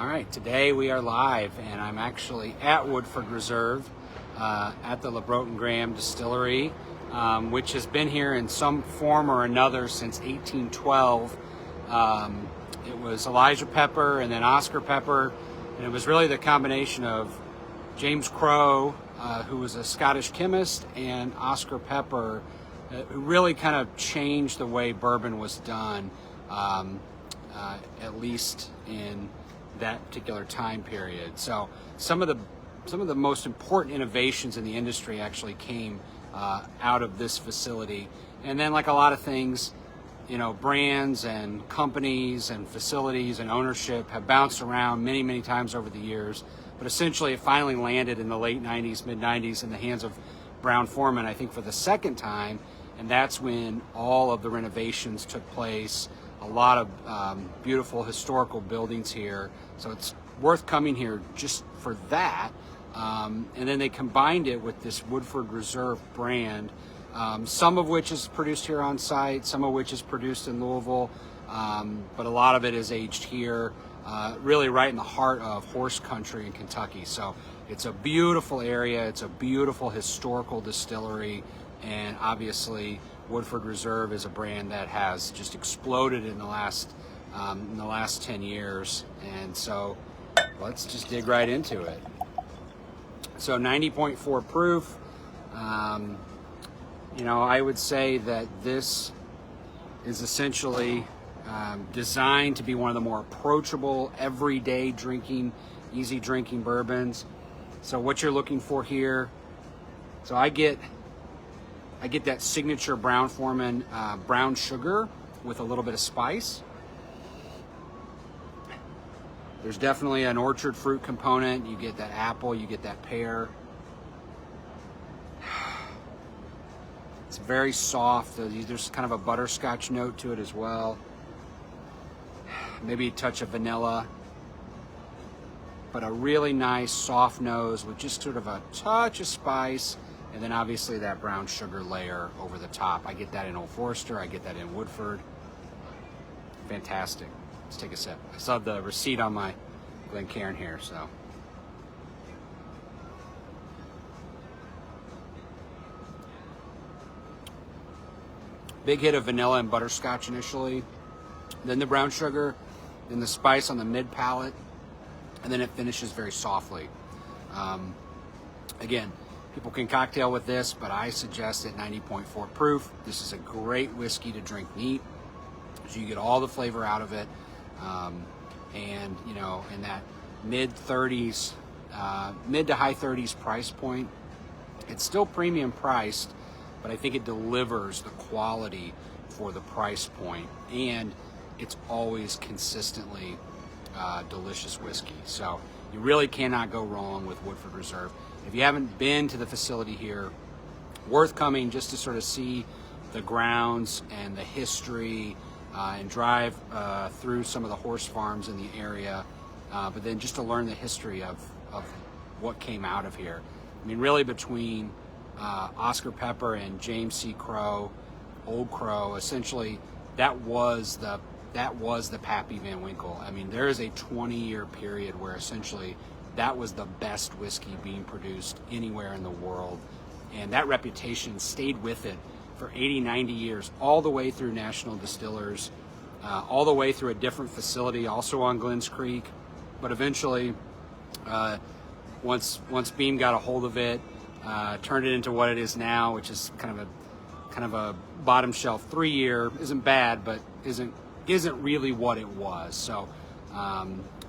All right, today we are live, and I'm actually at Woodford Reserve at the LeBroten Graham Distillery, which has been here in some form or another since 1812. It was Elijah Pepper and then Oscar Pepper, and it was really the combination of James Crowe, who was a Scottish chemist, and Oscar Pepper, who really kind of changed the way bourbon was done, at least in that particular time period. So some of the most important innovations in the industry actually came out of this facility. And then, like a lot of things, you know, brands and companies and facilities and ownership have bounced around many times over the years, but essentially it finally landed in the late 90s, mid 90s in the hands of Brown-Forman, I think, for the second time. And that's when all of the renovations took place. A lot of beautiful historical buildings here, so it's worth coming here just for that. And then they combined it with this Woodford Reserve brand, some of which is produced here on site, some of which is produced in Louisville, but a lot of it is aged here, really right in the heart of horse country in Kentucky. So it's a beautiful area, it's a beautiful historical distillery, and obviously Woodford Reserve is a brand that has just exploded in the last 10 years. And so let's just dig right into it. So 90.4 proof. You know, I would say that this is essentially designed to be one of the more approachable, everyday drinking, easy drinking bourbons. So what you're looking for here, so I get that signature Brown-Forman brown sugar with a little bit of spice. There's definitely an orchard fruit component. You get that apple, you get that pear. It's very soft. There's kind of a butterscotch note to it as well. Maybe a touch of vanilla. But a really nice soft nose with just sort of a touch of spice. And then obviously that brown sugar layer over the top. I get that in Old Forester, I get that in Woodford. Fantastic. Let's take a sip. I saw the receipt on my Glencairn here, so. Big hit of vanilla and butterscotch initially, then the brown sugar, then the spice on the mid palate, and then it finishes very softly. Again, people can cocktail with this, but I suggest at 90.4 proof. This is a great whiskey to drink neat, so you get all the flavor out of it. And you know, in that mid to high 30s price point, it's still premium priced, but I think it delivers the quality for the price point, and it's always consistently delicious whiskey. So you really cannot go wrong with Woodford Reserve. If you haven't been to the facility here, worth coming just to sort of see the grounds and the history, and drive through some of the horse farms in the area, but then just to learn the history of what came out of here. I mean, really between Oscar Pepper and James C. Crowe, Old Crow, essentially that was the Pappy Van Winkle. I mean, there is a 20-year period where essentially that was the best whiskey being produced anywhere in the world. And that reputation stayed with it for 80, 90 years, all the way through National Distillers, all the way through a different facility, also on Glens Creek. But eventually, once Beam got a hold of it, turned it into what it is now, which is kind of a bottom shelf 3-year. Isn't bad, but isn't really what it was. So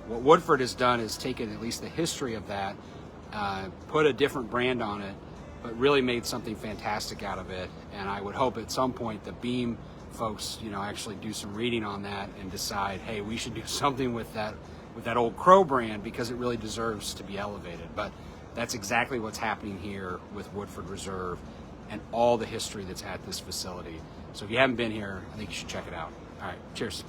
what Woodford has done is taken at least the history of that, put a different brand on it, but really made something fantastic out of it. And I would hope at some point the Beam folks, you know, actually do some reading on that and decide, hey, we should do something with that Old Crow brand, because it really deserves to be elevated. But that's exactly what's happening here with Woodford Reserve and all the history that's at this facility. So if you haven't been here, I think you should check it out. All right, cheers.